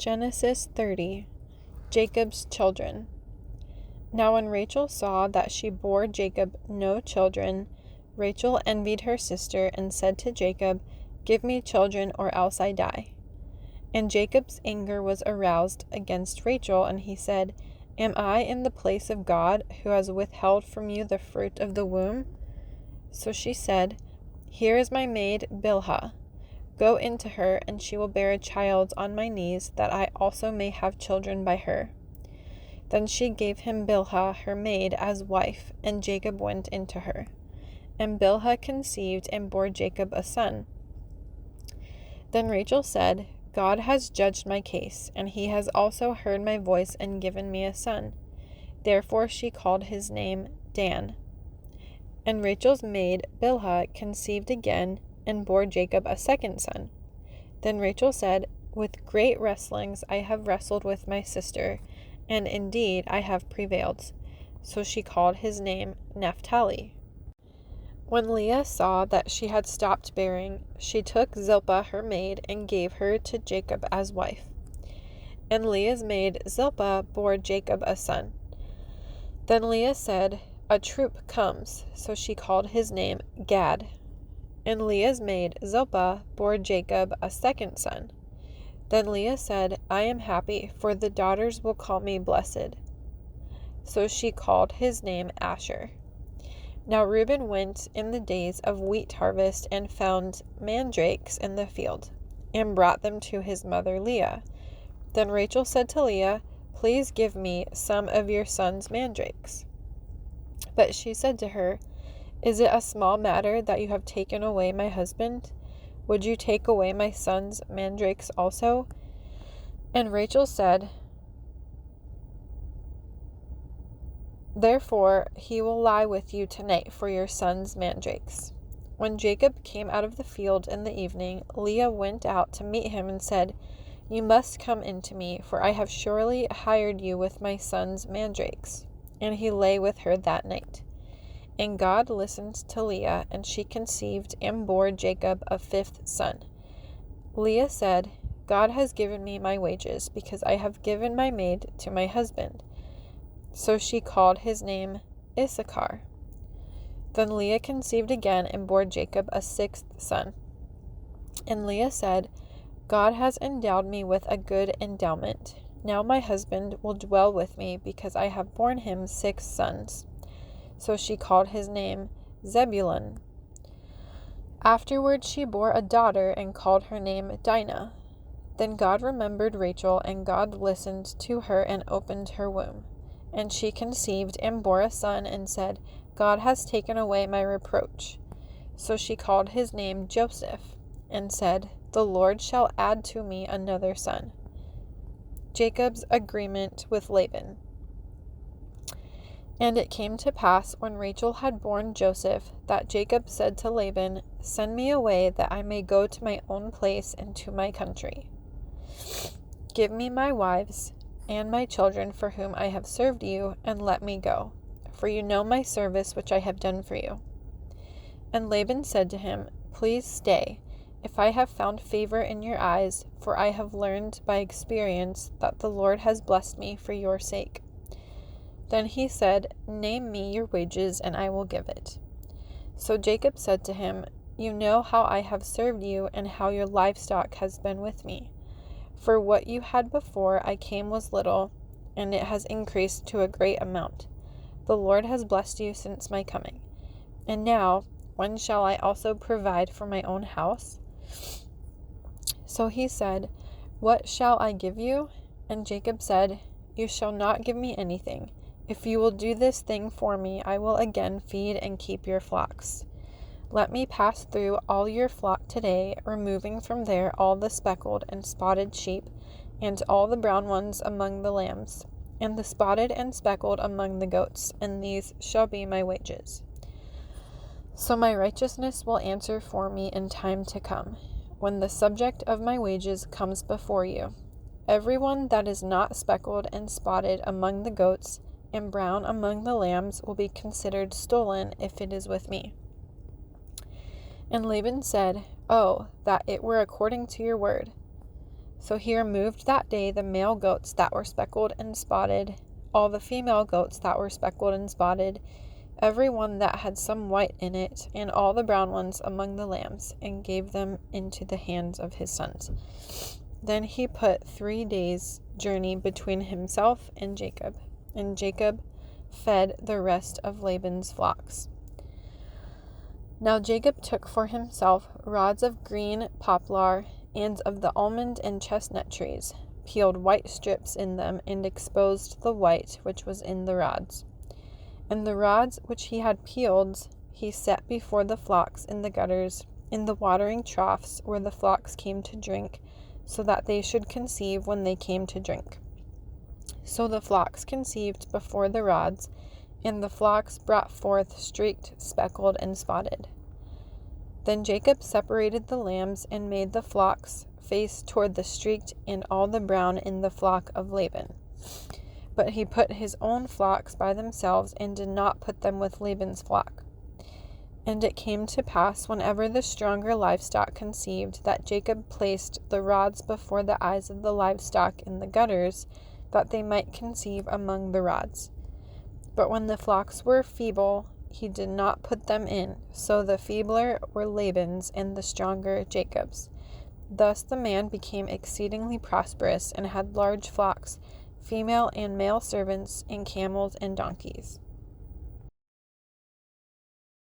Genesis 30. Jacob's children. Now when Rachel saw that she bore Jacob no children, Rachel envied her sister and said to Jacob, "Give me children, or else I die." And Jacob's anger was aroused against Rachel, and he said, "Am I in the place of God, who has withheld from you the fruit of the womb?" So she said, "Here is my maid Bilhah. Go into her, and she will bear a child on my knees, that I also may have children by her." Then she gave him Bilhah her maid as wife, and Jacob went into her. And Bilhah conceived and bore Jacob a son. Then Rachel said, "God has judged my case, and he has also heard my voice and given me a son." Therefore she called his name Dan. And Rachel's maid Bilhah conceived again and bore Jacob a second son. Then Rachel said, "With great wrestlings I have wrestled with my sister, and indeed I have prevailed." So she called his name Naphtali. When Leah saw that she had stopped bearing, she took Zilpah her maid and gave her to Jacob as wife. And Leah's maid Zilpah bore Jacob a son. Then Leah said, "A troop comes," so she called his name Gad. And Leah's maid Zilpah bore Jacob a second son. Then Leah said, "I am happy, for the daughters will call me blessed." So she called his name Asher. Now Reuben went in the days of wheat harvest and found mandrakes in the field, and brought them to his mother Leah. Then Rachel said to Leah, "Please give me some of your son's mandrakes." But she said to her, "Is it a small matter that you have taken away my husband? Would you take away my son's mandrakes also?" And Rachel said, "Therefore he will lie with you tonight for your son's mandrakes." When Jacob came out of the field in the evening, Leah went out to meet him and said, "You must come in to me, for I have surely hired you with my son's mandrakes." And he lay with her that night. And God listened to Leah, and she conceived and bore Jacob a fifth son. Leah said, "God has given me my wages, because I have given my maid to my husband." So she called his name Issachar. Then Leah conceived again and bore Jacob a sixth son. And Leah said, "God has endowed me with a good endowment. Now my husband will dwell with me, because I have borne him 6 sons." So she called his name Zebulun. Afterward she bore a daughter and called her name Dinah. Then God remembered Rachel, and God listened to her and opened her womb. And she conceived and bore a son and said, "God has taken away my reproach." So she called his name Joseph, and said, "The Lord shall add to me another son." Jacob's agreement with Laban. And it came to pass, when Rachel had borne Joseph, that Jacob said to Laban, "Send me away, that I may go to my own place and to my country. Give me my wives and my children for whom I have served you, and let me go, for you know my service which I have done for you." And Laban said to him, "Please stay, if I have found favor in your eyes, for I have learned by experience that the Lord has blessed me for your sake." Then he said, "Name me your wages, and I will give it." So Jacob said to him, "You know how I have served you, and how your livestock has been with me. For what you had before I came was little, and it has increased to a great amount. The Lord has blessed you since my coming. And now, when shall I also provide for my own house?" So he said, "What shall I give you?" And Jacob said, "You shall not give me anything. If you will do this thing for me, I will again feed and keep your flocks. Let me pass through all your flock today, removing from there all the speckled and spotted sheep, and all the brown ones among the lambs, and the spotted and speckled among the goats, and these shall be my wages. So my righteousness will answer for me in time to come, when the subject of my wages comes before you. Everyone that is not speckled and spotted among the goats, and brown among the lambs, will be considered stolen if it is with me." And Laban said, "Oh, that it were according to your word." So he removed that day the male goats that were speckled and spotted, all the female goats that were speckled and spotted, every one that had some white in it, and all the brown ones among the lambs, and gave them into the hands of his sons. Then he put 3 days' journey between himself and Jacob fed the rest of Laban's flocks. Now Jacob took for himself rods of green poplar and of the almond and chestnut trees, peeled white strips in them, and exposed the white which was in the rods. And the rods which he had peeled he set before the flocks in the gutters, in the watering troughs where the flocks came to drink, so that they should conceive when they came to drink. So the flocks conceived before the rods, and the flocks brought forth streaked, speckled, and spotted. Then Jacob separated the lambs and made the flocks face toward the streaked and all the brown in the flock of Laban. But he put his own flocks by themselves and did not put them with Laban's flock. And it came to pass, whenever the stronger livestock conceived, that Jacob placed the rods before the eyes of the livestock in the gutters, that they might conceive among the rods. But when the flocks were feeble, he did not put them in, so the feebler were Laban's, and the stronger Jacob's. Thus the man became exceedingly prosperous, and had large flocks, female and male servants, and camels and donkeys.